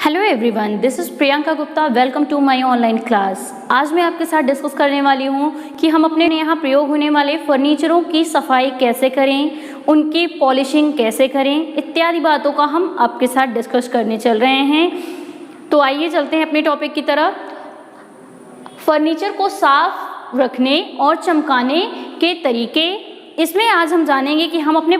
Hello everyone, this is Priyanka Gupta. Welcome to my online class. आज मैं आपके साथ डिस्कस करने वाली हूँ कि हम अपने यहाँ प्रयोग होने वाले फर्नीचरों की सफाई कैसे करें, उनकी पॉलिशिंग कैसे करें, इत्यादि बातों का हम आपके साथ डिस्कस करने चल रहे हैं। तो आइए चलते हैं अपने टॉपिक की तरफ। फर्नीचर को साफ रखने और चमकाने के तरीके, इसमें आज हम जानेंगे कि हम अपने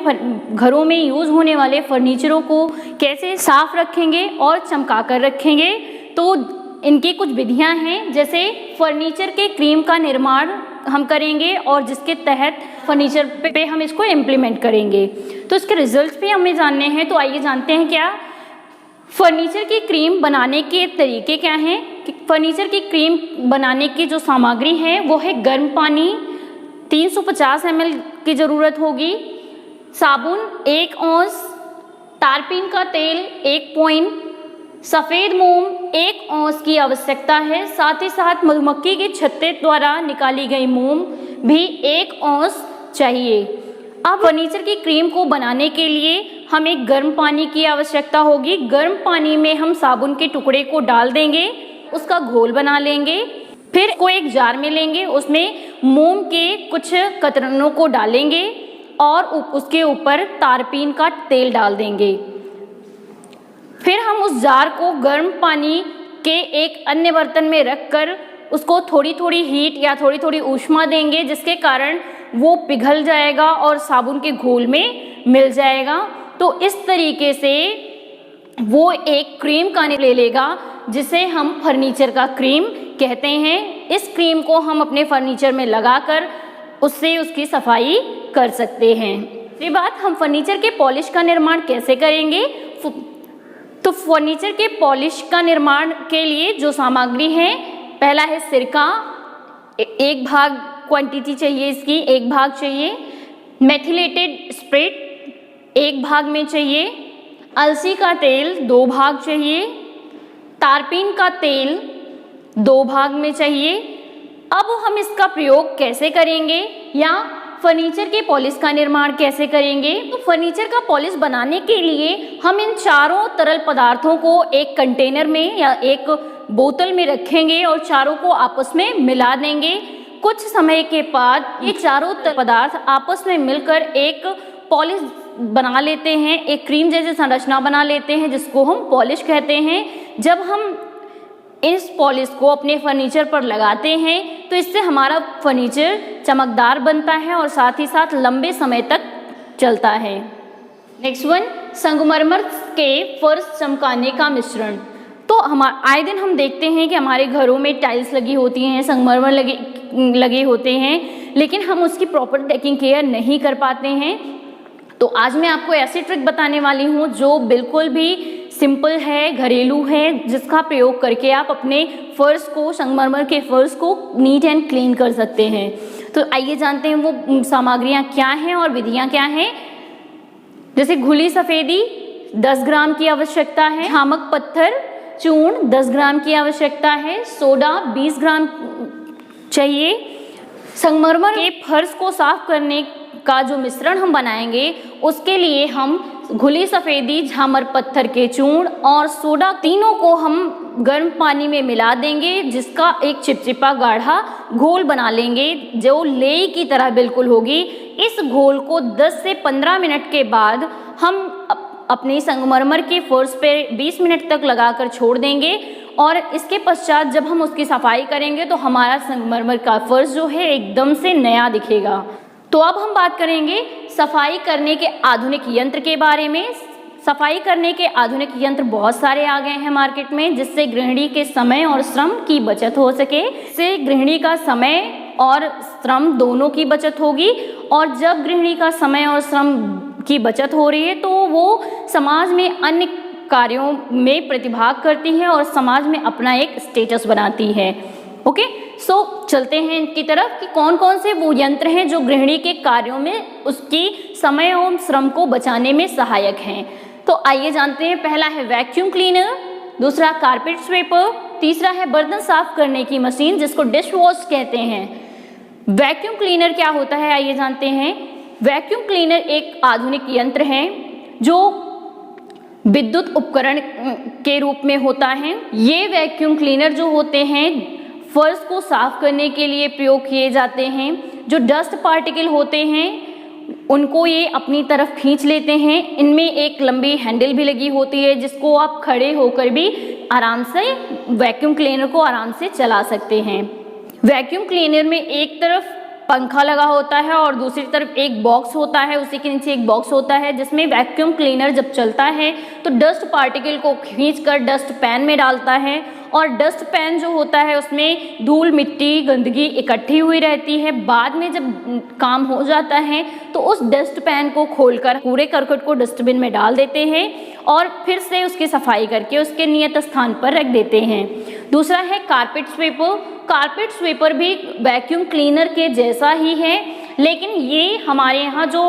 घरों में यूज़ होने वाले फर्नीचरों को कैसे साफ रखेंगे और चमका कर रखेंगे। तो इनकी कुछ विधियां हैं, जैसे फर्नीचर के क्रीम का निर्माण हम करेंगे और जिसके तहत फर्नीचर पे हम इसको इम्प्लीमेंट करेंगे। तो इसके रिजल्ट्स भी हमें जानने हैं। तो आइए जानते हैं क्या फर्नीचर की क्रीम बनाने के तरीके क्या हैं। फर्नीचर की क्रीम बनाने की जो सामग्री है वो है गर्म पानी 350 ml की ज़रूरत होगी, साबुन 1 औंस, तारपीन का तेल 1 पॉइंट, सफ़ेद मोम 1 औंस की आवश्यकता है। साथ ही साथ मधुमक्खी के छत्ते द्वारा निकाली गई मोम भी 1 औंस चाहिए। अब फर्नीचर की क्रीम को बनाने के लिए हमें गर्म पानी की आवश्यकता होगी। गर्म पानी में हम साबुन के टुकड़े को डाल देंगे, उसका घोल बना लेंगे। फिर को एक जार में लेंगे, उसमें मोम के कुछ कतरनों को डालेंगे और उसके ऊपर तारपीन का तेल डाल देंगे। फिर हम उस जार को गर्म पानी के एक अन्य बर्तन में रखकर उसको थोड़ी थोड़ी हीट या थोड़ी थोड़ी ऊष्मा देंगे, जिसके कारण वो पिघल जाएगा और साबुन के घोल में मिल जाएगा। तो इस तरीके से वो एक क्रीम का ले लेगा, जिसे हम फर्नीचर का क्रीम कहते हैं। इस क्रीम को हम अपने फर्नीचर में लगाकर उससे उसकी सफाई कर सकते हैं। ये बात हम फर्नीचर के पॉलिश का निर्माण कैसे करेंगे। तो फर्नीचर के पॉलिश का निर्माण के लिए जो सामग्री है, पहला है सिरका, 1 भाग क्वांटिटी चाहिए इसकी, 1 भाग चाहिए। मेथिलेटेड स्प्रिट 1 भाग में चाहिए। अलसी का तेल 2 भाग चाहिए। तारपीन का तेल 2 भाग में चाहिए। अब हम इसका प्रयोग कैसे करेंगे या फर्नीचर के पॉलिश का निर्माण कैसे करेंगे। तो फर्नीचर का पॉलिश बनाने के लिए हम इन चारों तरल पदार्थों को एक कंटेनर में या एक बोतल में रखेंगे और चारों को आपस में मिला देंगे। कुछ समय के बाद ये चारों पदार्थ आपस में मिलकर एक पॉलिश बना लेते हैं, एक क्रीम जैसी संरचना बना लेते हैं, जिसको हम पॉलिश कहते हैं। जब हम इस पॉलिश को अपने फर्नीचर पर लगाते हैं तो इससे हमारा फर्नीचर चमकदार बनता है और साथ ही साथ लंबे समय तक चलता है। नेक्स्ट वन, संगमरमर के फर्श चमकाने का मिश्रण। तो आए दिन हम देखते हैं कि हमारे घरों में टाइल्स लगी होती हैं, संगमरमर लगे होते हैं, लेकिन हम उसकी प्रॉपर टेकिंग केयर नहीं कर पाते हैं। तो आज मैं आपको ऐसी ट्रिक बताने वाली हूँ जो बिल्कुल भी सिंपल है, घरेलू है, जिसका प्रयोग करके आप अपने फर्श को, संगमरमर के फर्श को नीट एंड क्लीन कर सकते हैं। तो आइए जानते हैं वो सामग्रियाँ क्या हैं और विधियाँ क्या हैं। जैसे घुली सफ़ेदी 10 ग्राम की आवश्यकता है, झामक पत्थर चूर्ण 10 ग्राम की आवश्यकता है, सोडा 20 ग्राम चाहिए। संगमरमर के फर्श को साफ करने का जो मिश्रण हम बनाएंगे उसके लिए हम घुली सफ़ेदी, झामर पत्थर के चूर्ण और सोडा, तीनों को हम गर्म पानी में मिला देंगे, जिसका एक चिपचिपा गाढ़ा घोल बना लेंगे जो लेई की तरह बिल्कुल होगी। इस घोल को 10 से 15 मिनट के बाद हम अपनी संगमरमर के फर्श पे 20 मिनट तक लगाकर छोड़ देंगे और इसके पश्चात जब हम उसकी सफाई करेंगे तो हमारा संगमरमर का फर्श जो है एकदम से नया दिखेगा। तो अब हम बात करेंगे सफाई करने के आधुनिक यंत्र के बारे में। सफाई करने के आधुनिक यंत्र बहुत सारे आ गए हैं मार्केट में, जिससे गृहिणी के समय और श्रम की बचत हो सके। इससे गृहिणी का समय और श्रम दोनों की बचत होगी, और जब गृहिणी का समय और श्रम की बचत हो रही है तो वो समाज में अन्य कार्यों में प्रतिभाग करती है और समाज में अपना एक स्टेटस बनाती है। ओके, सो चलते हैं इनकी तरफ कि कौन कौन से वो यंत्र हैं जो गृहिणी के कार्यों में उसकी समय एवं श्रम को बचाने में सहायक हैं। तो आइए जानते हैं। पहला है वैक्यूम क्लीनर, दूसरा कारपेट स्वेपर, तीसरा है बर्तन साफ करने की मशीन जिसको डिश वॉश कहते हैं। वैक्यूम क्लीनर क्या होता है आइए जानते हैं। वैक्यूम क्लीनर एक आधुनिक यंत्र है जो विद्युत उपकरण के रूप में होता है। ये वैक्यूम क्लीनर जो होते हैं फर्श को साफ करने के लिए प्रयोग किए जाते हैं। जो डस्ट पार्टिकल होते हैं उनको ये अपनी तरफ खींच लेते हैं। इनमें एक लंबी हैंडल भी लगी होती है जिसको आप खड़े होकर भी आराम से वैक्यूम क्लीनर को आराम से चला सकते हैं। वैक्यूम क्लीनर में एक तरफ पंखा लगा होता है और दूसरी तरफ एक बॉक्स होता है, उसी के नीचे एक बॉक्स होता है जिसमें वैक्यूम क्लीनर जब चलता है तो डस्ट पार्टिकल को खींचकर डस्ट पैन में डालता है और डस्ट पैन जो होता है उसमें धूल मिट्टी गंदगी इकट्ठी हुई रहती है। बाद में जब काम हो जाता है तो उस डस्ट पैन को खोलकर कूड़े करकट को डस्टबिन में डाल देते हैं और फिर से उसकी सफाई करके उसके नियत स्थान पर रख देते हैं। दूसरा है कारपेट स्वीपर। कारपेट स्वीपर भी वैक्यूम क्लीनर के जैसा ही है, लेकिन ये हमारे यहाँ जो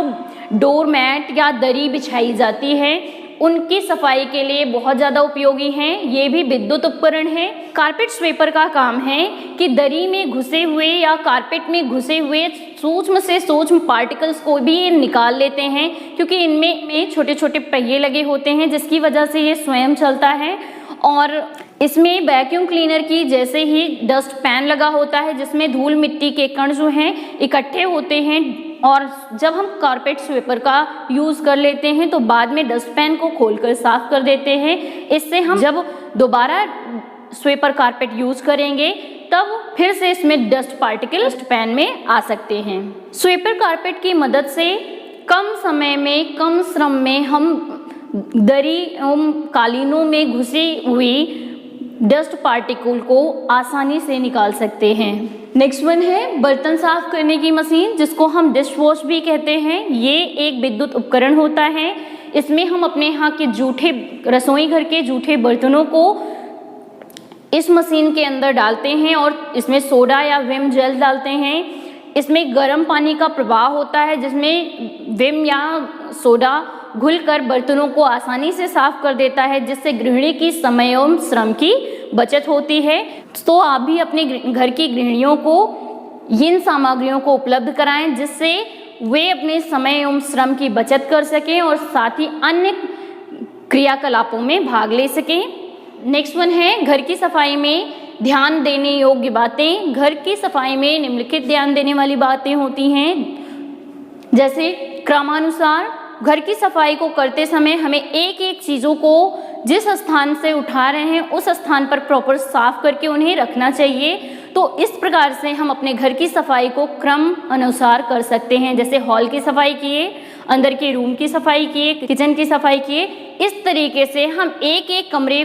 डोर मैट या दरी बिछाई जाती है उनकी सफाई के लिए बहुत ज़्यादा उपयोगी हैं। ये भी विद्युत उपकरण है। कारपेट स्वीपर का काम है कि दरी में घुसे हुए या कारपेट में घुसे हुए सूक्ष्म से सूक्ष्म पार्टिकल्स को भी ये निकाल लेते हैं, क्योंकि इनमें छोटे छोटे पहिए लगे होते हैं जिसकी वजह से ये स्वयं चलता है। और इसमें वैक्यूम क्लीनर की जैसे ही डस्ट पैन लगा होता है जिसमें धूल मिट्टी के कण जो हैं इकट्ठे होते हैं और जब हम कारपेट स्वीपर का यूज़ कर लेते हैं तो बाद में डस्ट पैन को खोलकर साफ कर देते हैं। इससे हम जब दोबारा स्वीपर कारपेट यूज़ करेंगे तब फिर से इसमें डस्ट पार्टिकल डस्ट पैन में आ सकते हैं। स्वीपर कारपेट की मदद से कम समय में कम श्रम में हम दरी एवं कालीनों में घुसी हुई डस्ट पार्टिकल को आसानी से निकाल सकते हैं। नेक्स्ट वन है बर्तन साफ करने की मशीन, जिसको हम डिश वॉश भी कहते हैं। ये एक विद्युत उपकरण होता है। इसमें हम अपने यहाँ के जूठे रसोई घर के जूठे बर्तनों को इस मशीन के अंदर डालते हैं और इसमें सोडा या विम जेल डालते हैं। इसमें गर्म पानी का प्रवाह होता है जिसमें विम या सोडा घुलकर बर्तनों को आसानी से साफ कर देता है, जिससे गृहिणी की समय एवं श्रम की बचत होती है। तो आप भी अपने घर की गृहिणियों को इन सामग्रियों को उपलब्ध कराएं जिससे वे अपने समय एवं श्रम की बचत कर सकें और साथ ही अन्य क्रियाकलापों में भाग ले सकें। नेक्स्ट वन है घर की सफाई में ध्यान देने योग्य बातें। घर की सफाई में निम्नलिखित ध्यान देने वाली बातें होती हैं, जैसे क्रमानुसार घर की सफाई को करते समय हमें एक एक चीज़ों को जिस स्थान से उठा रहे हैं उस स्थान पर प्रॉपर साफ करके उन्हें रखना चाहिए। तो इस प्रकार से हम अपने घर की सफाई को क्रम अनुसार कर सकते हैं। जैसे हॉल की सफाई किए, अंदर के रूम की सफाई किए, किचन की सफाई किए। इस तरीके से हम एक एक कमरे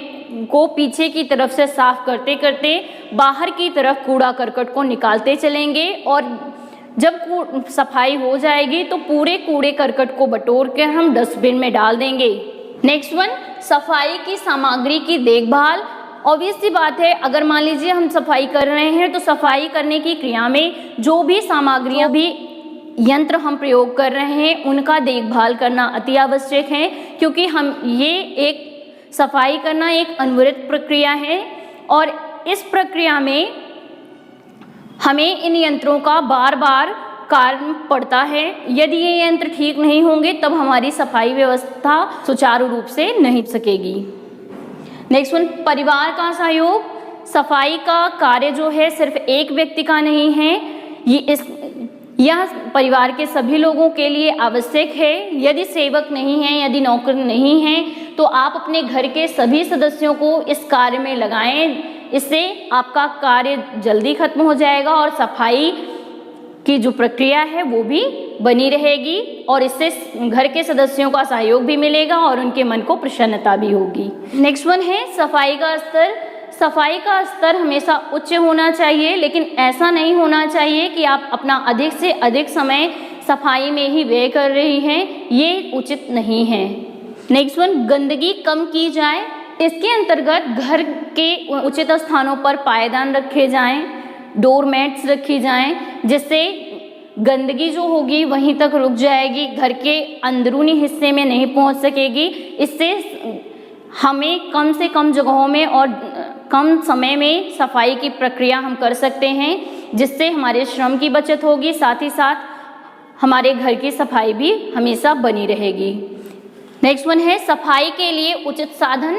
को पीछे की तरफ से साफ करते करते बाहर की तरफ कूड़ा करकट को निकालते चलेंगे और जब सफाई हो जाएगी तो पूरे कूड़े करकट को बटोर कर हम डस्टबिन में डाल देंगे। नेक्स्ट वन, सफाई की सामग्री की देखभाल। ऑब्वियस सी बात है, अगर मान लीजिए हम सफाई कर रहे हैं तो सफाई करने की क्रिया में जो भी सामग्रियां भी यंत्र हम प्रयोग कर रहे हैं उनका देखभाल करना अति आवश्यक है, क्योंकि हम ये एक सफाई करना एक अनवरत प्रक्रिया है और इस प्रक्रिया में हमें इन यंत्रों का बार बार कार्य पड़ता है। यदि ये यंत्र ठीक नहीं होंगे तब हमारी सफाई व्यवस्था सुचारू रूप से नहीं सकेगी। नेक्स्ट वन, परिवार का सहयोग। सफाई का कार्य जो है सिर्फ एक व्यक्ति का नहीं है, यह परिवार के सभी लोगों के लिए आवश्यक है। यदि सेवक नहीं है, यदि नौकर नहीं है तो आप अपने घर के सभी सदस्यों को इस कार्य में लगाएं। इससे आपका कार्य जल्दी खत्म हो जाएगा और सफाई की जो प्रक्रिया है वो भी बनी रहेगी और इससे घर के सदस्यों का सहयोग भी मिलेगा और उनके मन को प्रसन्नता भी होगी। नेक्स्ट वन है सफाई का स्तर। सफाई का स्तर हमेशा उच्च होना चाहिए, लेकिन ऐसा नहीं होना चाहिए कि आप अपना अधिक से अधिक समय सफाई में ही व्यय कर रही हैं, ये उचित नहीं है। नेक्स्ट वन, गंदगी कम की जाए। इसके अंतर्गत घर के उचित स्थानों पर पायदान रखे जाएं, डोर मैट्स रखी जाएं, जिससे गंदगी जो होगी वहीं तक रुक जाएगी, घर के अंदरूनी हिस्से में नहीं पहुंच सकेगी। इससे हमें कम से कम जगहों में और कम समय में सफाई की प्रक्रिया हम कर सकते हैं, जिससे हमारे श्रम की बचत होगी, साथ ही साथ हमारे घर की सफाई भी हमेशा बनी रहेगी। नेक्स्ट वन है सफाई के लिए उचित साधन।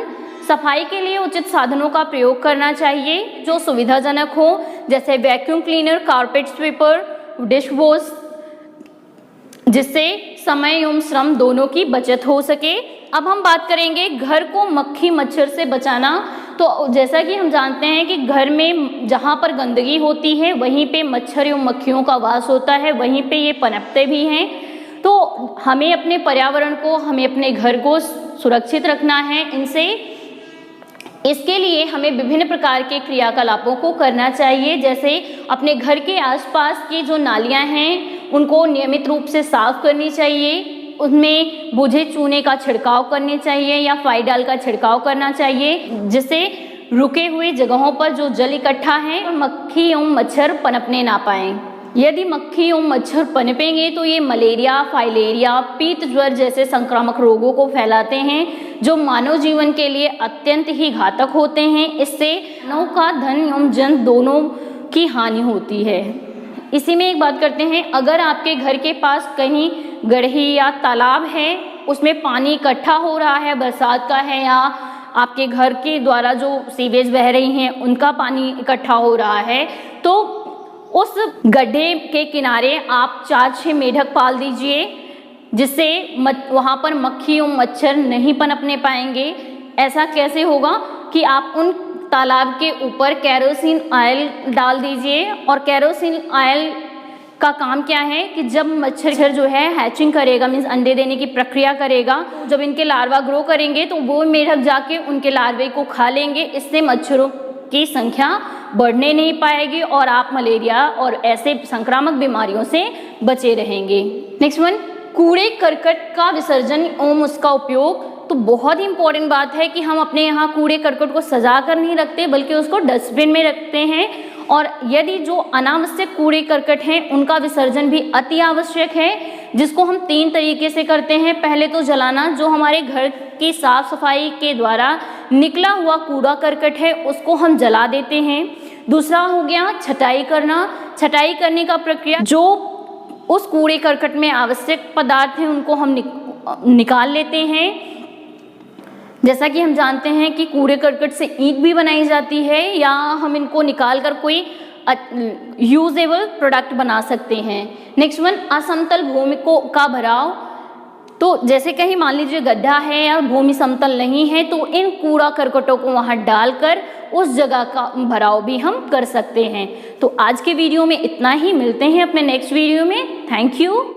सफाई के लिए उचित साधनों का प्रयोग करना चाहिए जो सुविधाजनक हो, जैसे vacuum cleaner, carpet sweeper, dish wash, जिससे समय एवं श्रम दोनों की बचत हो सके। अब हम बात करेंगे घर को मक्खी मच्छर से बचाना। तो जैसा कि हम जानते हैं कि घर में जहाँ पर गंदगी होती है वहीं पे मच्छर एवं मक्खियों का वास होता है, वहीं पे ये पनपते भी हैं। तो हमें अपने पर्यावरण को, हमें अपने घर को सुरक्षित रखना है इनसे। इसके लिए हमें विभिन्न प्रकार के क्रियाकलापों को करना चाहिए, जैसे अपने घर के आसपास की जो नालियां हैं उनको नियमित रूप से साफ करनी चाहिए, उनमें बुझे चूने का छिड़काव करनी चाहिए या फाइडाल का छिड़काव करना चाहिए, जिससे रुके हुए जगहों पर जो जल इकट्ठा है मक्खी एवं मच्छर पनपने ना पाएं। यदि मक्खी एवं मच्छर पनपेंगे तो ये मलेरिया, फाइलेरिया, पीत ज्वर जैसे संक्रामक रोगों को फैलाते हैं जो मानव जीवन के लिए अत्यंत ही घातक होते हैं। इससे मानव का धन एवं जन दोनों की हानि होती है। इसी में एक बात करते हैं, अगर आपके घर के पास कहीं गड्ढी या तालाब है, उसमें पानी इकट्ठा हो रहा है, बरसात का है, या आपके घर के द्वारा जो सीवेज बह रही हैं उनका पानी इकट्ठा हो रहा है, तो उस गड्ढे के किनारे आप 4-6 मेढक पाल दीजिए, जिससे वहाँ पर मक्खी एवं मच्छर नहीं पनपने पाएंगे। ऐसा कैसे होगा कि आप उन तालाब के ऊपर केरोसिन ऑयल डाल दीजिए, और केरोसिन ऑयल का काम क्या है कि जब मच्छर जो है हैचिंग करेगा, मीन्स अंडे देने की प्रक्रिया करेगा, जब इनके लार्वा ग्रो करेंगे तो वो मेढक जाके उनके लार्वे को खा लेंगे। इससे मच्छरों की संख्या बढ़ने नहीं पाएगी और आप मलेरिया और ऐसे संक्रामक बीमारियों से बचे रहेंगे। नेक्स्ट वन, कूड़े करकट का विसर्जन एवं उसका उपयोग। तो बहुत ही इंपॉर्टेंट बात है कि हम अपने यहाँ कूड़े करकट को सजा कर नहीं रखते बल्कि उसको डस्टबिन में रखते हैं, और यदि जो अनावश्यक कूड़े करकट हैं उनका विसर्जन भी अति आवश्यक है, जिसको हम 3 तरीके से करते हैं। पहले तो जलाना, जो हमारे घर की साफ सफाई के द्वारा निकला हुआ कूड़ा करकट है उसको हम जला देते हैं। दूसरा हो गया छटाई करना। छटाई करने का प्रक्रिया, जो उस कूड़े करकट में आवश्यक पदार्थ हैं उनको हम निकाल लेते हैं। जैसा कि हम जानते हैं कि कूड़े करकट से ईंट भी बनाई जाती है, या हम इनको निकाल कर कोई यूजेबल प्रोडक्ट बना सकते हैं। नेक्स्ट वन, असमतल भूमि का भराव। तो जैसे कहीं मान लीजिए गड्ढा है या भूमि समतल नहीं है, तो इन कूड़ा करकटों को वहां डालकर उस जगह का भराव भी हम कर सकते हैं। तो आज के वीडियो में इतना ही, मिलते हैं अपने नेक्स्ट वीडियो में। Thank you.